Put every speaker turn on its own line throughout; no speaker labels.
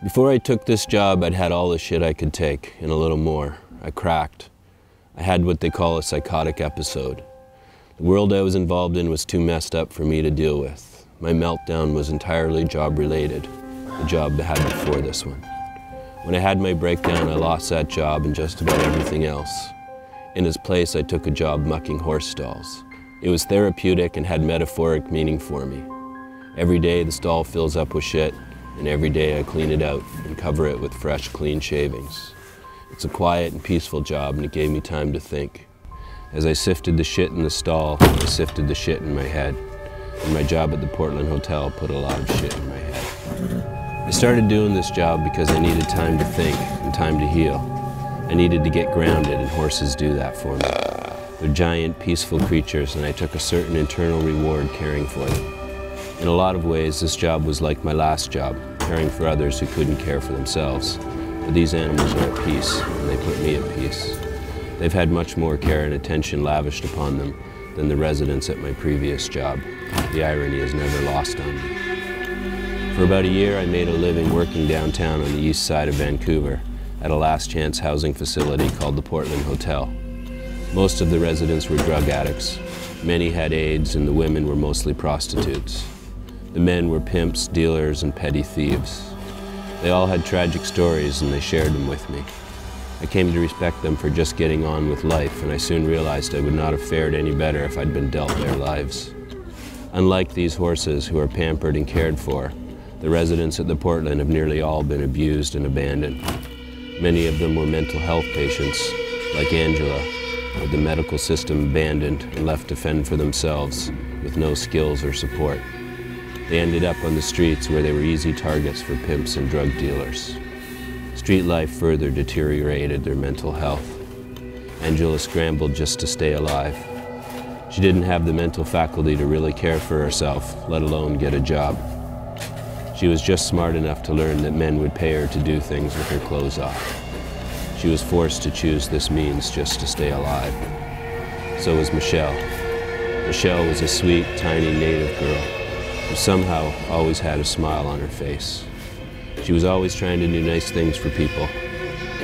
Before I took this job, I'd had all the shit I could take, and a little more. I cracked. I had what they call a psychotic episode. The world I was involved in was too messed up for me to deal with. My meltdown was entirely job-related, the job I had before this one. When I had my breakdown, I lost that job and just about everything else. In its place, I took a job mucking horse stalls. It was therapeutic and had metaphoric meaning for me. Every day, the stall fills up with shit, and every day I clean it out and cover it with fresh, clean shavings. It's a quiet and peaceful job, and it gave me time to think. As I sifted the shit in the stall, I sifted the shit in my head. And my job at the Portland Hotel put a lot of shit in my head. I started doing this job because I needed time to think and time to heal. I needed to get grounded, and horses do that for me. They're giant, peaceful creatures, and I took a certain internal reward caring for them. In a lot of ways, this job was like my last job, caring for others who couldn't care for themselves. But these animals are at peace, and they put me at peace. They've had much more care and attention lavished upon them than the residents at my previous job. The irony is never lost on me. For about a year, I made a living working downtown on the east side of Vancouver at a last chance housing facility called the Portland Hotel. Most of the residents were drug addicts. Many had AIDS, and the women were mostly prostitutes. The men were pimps, dealers, and petty thieves. They all had tragic stories, and they shared them with me. I came to respect them for just getting on with life, and I soon realized I would not have fared any better if I'd been dealt their lives. Unlike these horses, who are pampered and cared for, the residents at the Portland have nearly all been abused and abandoned. Many of them were mental health patients, like Angela, with the medical system abandoned and left to fend for themselves with no skills or support. They ended up on the streets where they were easy targets for pimps and drug dealers. Street life further deteriorated their mental health. Angela scrambled just to stay alive. She didn't have the mental faculty to really care for herself, let alone get a job. She was just smart enough to learn that men would pay her to do things with her clothes off. She was forced to choose this means just to stay alive. So was Michelle. Michelle was a sweet, tiny native girl who somehow always had a smile on her face. She was always trying to do nice things for people.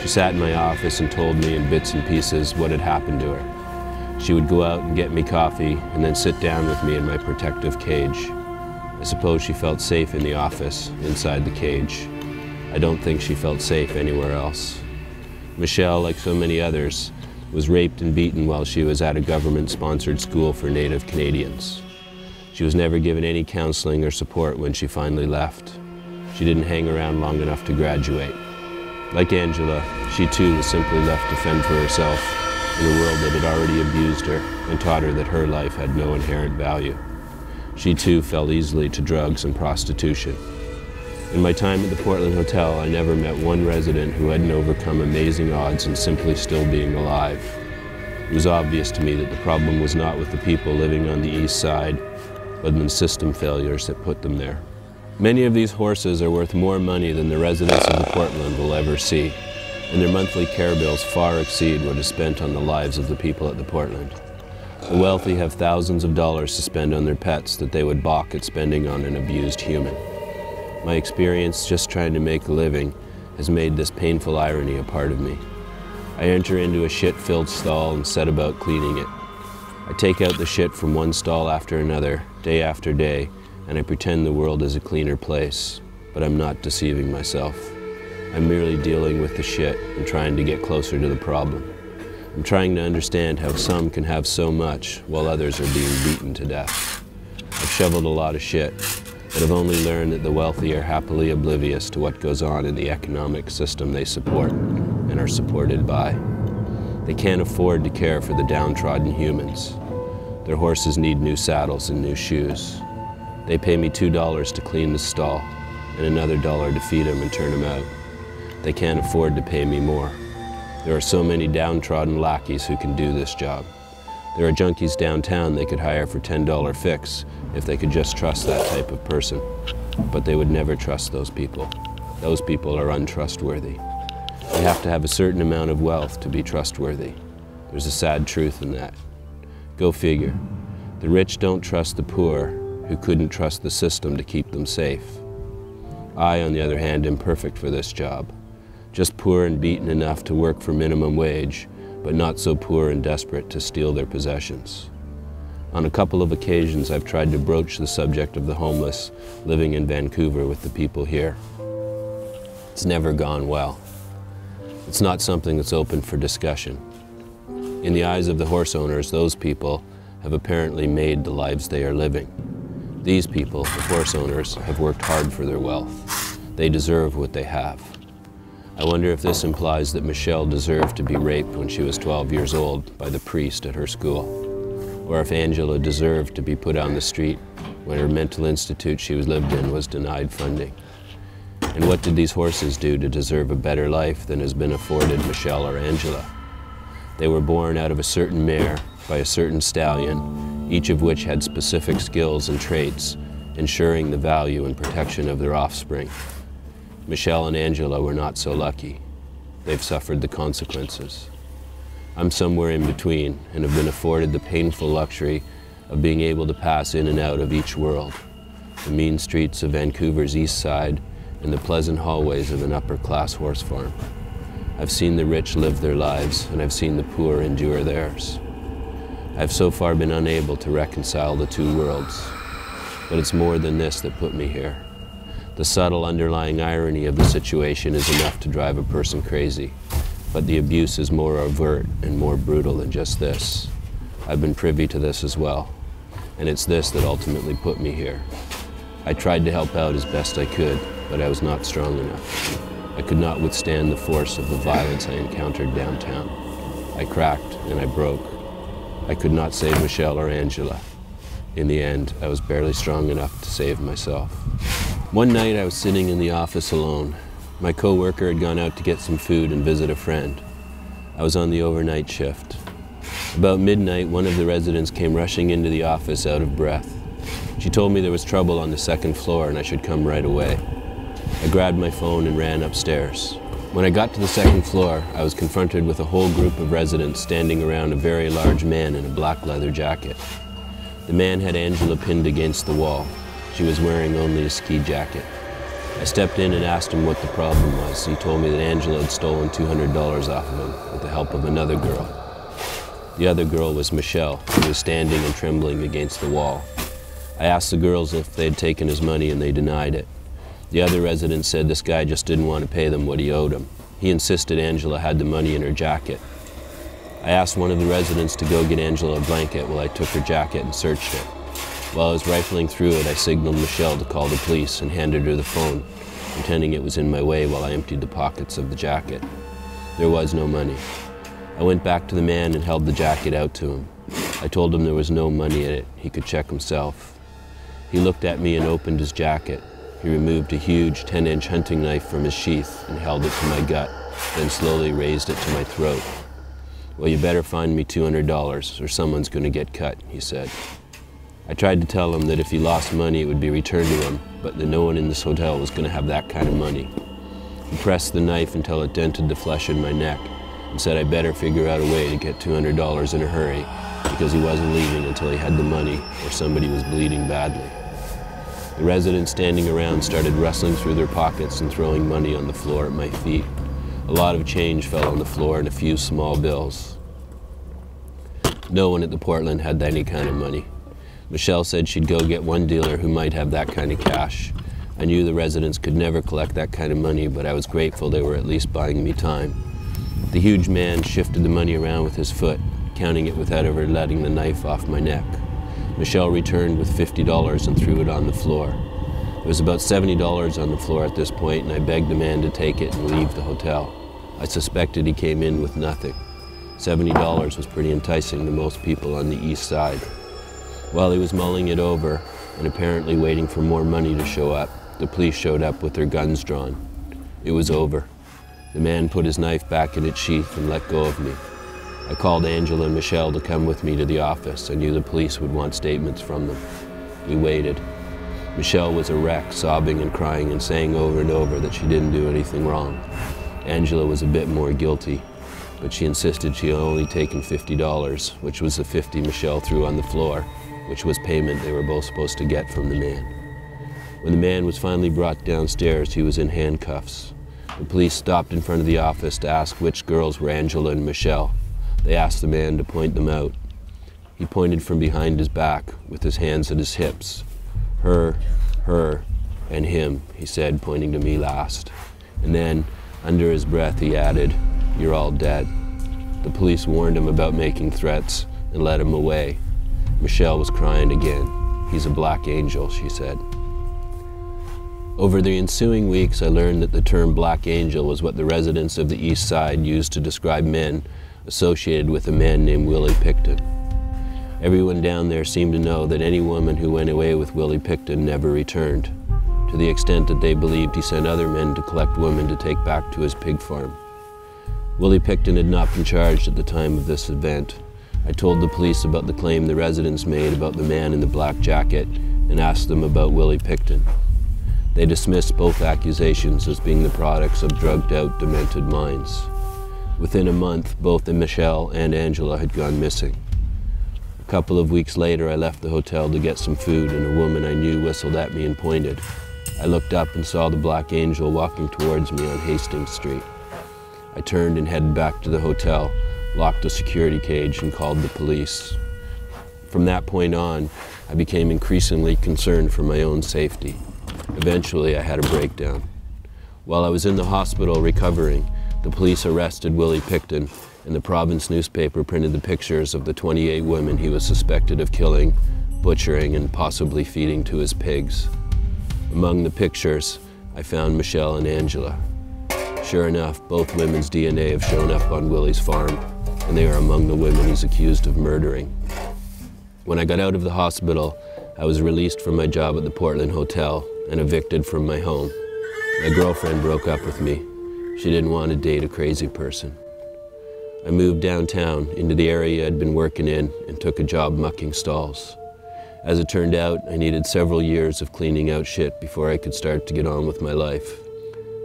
She sat in my office and told me in bits and pieces what had happened to her. She would go out and get me coffee and then sit down with me in my protective cage. I suppose she felt safe in the office, inside the cage. I don't think she felt safe anywhere else. Michelle, like so many others, was raped and beaten while she was at a government-sponsored school for Native Canadians. She was never given any counseling or support when she finally left. She didn't hang around long enough to graduate. Like Angela, she too was simply left to fend for herself in a world that had already abused her and taught her that her life had no inherent value. She too fell easily to drugs and prostitution. In my time at the Portland Hotel, I never met one resident who hadn't overcome amazing odds and simply still being alive. It was obvious to me that the problem was not with the people living on the east side, but in the system failures that put them there. Many of these horses are worth more money than the residents of the Portland will ever see, and their monthly care bills far exceed what is spent on the lives of the people at the Portland. The wealthy have thousands of dollars to spend on their pets that they would balk at spending on an abused human. My experience just trying to make a living has made this painful irony a part of me. I enter into a shit-filled stall and set about cleaning it. I take out the shit from one stall after another, day after day, and I pretend the world is a cleaner place, but I'm not deceiving myself. I'm merely dealing with the shit and trying to get closer to the problem. I'm trying to understand how some can have so much while others are being beaten to death. I've shoveled a lot of shit, but I've only learned that the wealthy are happily oblivious to what goes on in the economic system they support and are supported by. They can't afford to care for the downtrodden humans. Their horses need new saddles and new shoes. They pay me $2 to clean the stall and another $1 to feed them and turn them out. They can't afford to pay me more. There are so many downtrodden lackeys who can do this job. There are junkies downtown they could hire for $10 fix if they could just trust that type of person. But they would never trust those people. Those people are untrustworthy. You have to have a certain amount of wealth to be trustworthy. There's a sad truth in that. Go figure. The rich don't trust the poor who couldn't trust the system to keep them safe. I, on the other hand, am perfect for this job. Just poor and beaten enough to work for minimum wage, but not so poor and desperate to steal their possessions. On a couple of occasions, I've tried to broach the subject of the homeless living in Vancouver with the people here. It's never gone well. It's not something that's open for discussion. In the eyes of the horse owners, those people have apparently made the lives they are living. These people, the horse owners, have worked hard for their wealth. They deserve what they have. I wonder if this implies that Michelle deserved to be raped when she was 12 years old by the priest at her school, or if Angela deserved to be put on the street when her mental institute she lived in was denied funding. And what did these horses do to deserve a better life than has been afforded Michelle or Angela? They were born out of a certain mare by a certain stallion, each of which had specific skills and traits, ensuring the value and protection of their offspring. Michelle and Angela were not so lucky. They've suffered the consequences. I'm somewhere in between and have been afforded the painful luxury of being able to pass in and out of each world, the mean streets of Vancouver's east side and the pleasant hallways of an upper-class horse farm. I've seen the rich live their lives, and I've seen the poor endure theirs. I've so far been unable to reconcile the two worlds, but it's more than this that put me here. The subtle underlying irony of the situation is enough to drive a person crazy, but the abuse is more overt and more brutal than just this. I've been privy to this as well, and it's this that ultimately put me here. I tried to help out as best I could, but I was not strong enough. I could not withstand the force of the violence I encountered downtown. I cracked and I broke. I could not save Michelle or Angela. In the end, I was barely strong enough to save myself. One night I was sitting in the office alone. My co-worker had gone out to get some food and visit a friend. I was on the overnight shift. About midnight, one of the residents came rushing into the office out of breath. She told me there was trouble on the second floor and I should come right away. I grabbed my phone and ran upstairs. When I got to the second floor, I was confronted with a whole group of residents standing around a very large man in a black leather jacket. The man had Angela pinned against the wall. She was wearing only a ski jacket. I stepped in and asked him what the problem was. He told me that Angela had stolen $200 off of him with the help of another girl. The other girl was Michelle, who was standing and trembling against the wall. I asked the girls if they had taken his money and they denied it. The other residents said this guy just didn't want to pay them what he owed them. He insisted Angela had the money in her jacket. I asked one of the residents to go get Angela a blanket while I took her jacket and searched it. While I was rifling through it, I signaled Michelle to call the police and handed her the phone, pretending it was in my way while I emptied the pockets of the jacket. There was no money. I went back to the man and held the jacket out to him. I told him there was no money in it. He could check himself. He looked at me and opened his jacket. He removed a huge 10-inch hunting knife from his sheath and held it to my gut, then slowly raised it to my throat. "Well, you better find me $200 or someone's going to get cut," he said. I tried to tell him that if he lost money, it would be returned to him, but that no one in this hotel was going to have that kind of money. He pressed the knife until it dented the flesh in my neck and said I better figure out a way to get $200 in a hurry because he wasn't leaving until he had the money or somebody was bleeding badly. The residents standing around started rustling through their pockets and throwing money on the floor at my feet. A lot of change fell on the floor and a few small bills. No one at the Portland had any kind of money. Michelle said she'd go get one dealer who might have that kind of cash. I knew the residents could never collect that kind of money, but I was grateful they were at least buying me time. The huge man shifted the money around with his foot, counting it without ever letting the knife off my neck. Michelle returned with $50 and threw it on the floor. There was about $70 on the floor at this point, and I begged the man to take it and leave the hotel. I suspected he came in with nothing. $70 was pretty enticing to most people on the east side. While he was mulling it over and apparently waiting for more money to show up, the police showed up with their guns drawn. It was over. The man put his knife back in its sheath and let go of me. I called Angela and Michelle to come with me to the office. I knew the police would want statements from them. We waited. Michelle was a wreck, sobbing and crying and saying over and over that she didn't do anything wrong. Angela was a bit more guilty, but she insisted she had only taken $50, which was the $50 Michelle threw on the floor, which was payment they were both supposed to get from the man. When the man was finally brought downstairs, he was in handcuffs. The police stopped in front of the office to ask which girls were Angela and Michelle. They asked the man to point them out. He pointed from behind his back with his hands at his hips. Her, and him, he said, pointing to me last. And then, under his breath, he added, "You're all dead." The police warned him about making threats and led him away. Michelle was crying again. "He's a black angel," she said. Over the ensuing weeks, I learned that the term black angel was what the residents of the East Side used to describe men associated with a man named Willie Pickton. Everyone down there seemed to know that any woman who went away with Willie Pickton never returned, to the extent that they believed he sent other men to collect women to take back to his pig farm. Willie Pickton had not been charged at the time of this event. I told the police about the claim the residents made about the man in the black jacket and asked them about Willie Pickton. They dismissed both accusations as being the products of drugged-out, demented minds. Within a month, both Michelle and Angela had gone missing. A couple of weeks later, I left the hotel to get some food, and a woman I knew whistled at me and pointed. I looked up and saw the black angel walking towards me on Hastings Street. I turned and headed back to the hotel, locked the security cage, and called the police. From that point on, I became increasingly concerned for my own safety. Eventually, I had a breakdown. While I was in the hospital recovering, the police arrested Willie Pickton, and the province newspaper printed the pictures of the 28 women he was suspected of killing, butchering, and possibly feeding to his pigs. Among the pictures, I found Michelle and Angela. Sure enough, both women's DNA have shown up on Willie's farm, and they are among the women he's accused of murdering. When I got out of the hospital, I was released from my job at the Portland Hotel and evicted from my home. My girlfriend broke up with me. She didn't want to date a crazy person. I moved downtown into the area I'd been working in and took a job mucking stalls. As it turned out, I needed several years of cleaning out shit before I could start to get on with my life.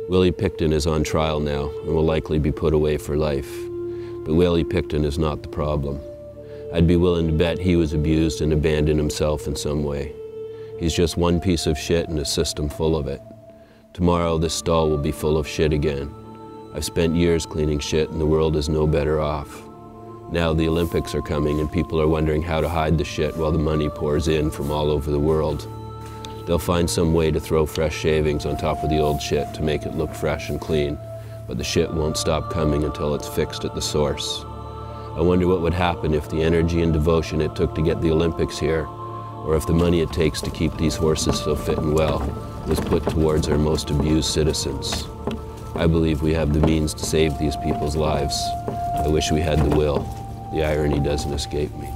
Willie Pickton is on trial now and will likely be put away for life. But Willie Pickton is not the problem. I'd be willing to bet he was abused and abandoned himself in some way. He's just one piece of shit in a system full of it. Tomorrow this stall will be full of shit again. I've spent years cleaning shit and the world is no better off. Now the Olympics are coming and people are wondering how to hide the shit while the money pours in from all over the world. They'll find some way to throw fresh shavings on top of the old shit to make it look fresh and clean, but the shit won't stop coming until it's fixed at the source. I wonder what would happen if the energy and devotion it took to get the Olympics here, or if the money it takes to keep these horses so fit and well, was put towards our most abused citizens. I believe we have the means to save these people's lives. I wish we had the will. The irony doesn't escape me.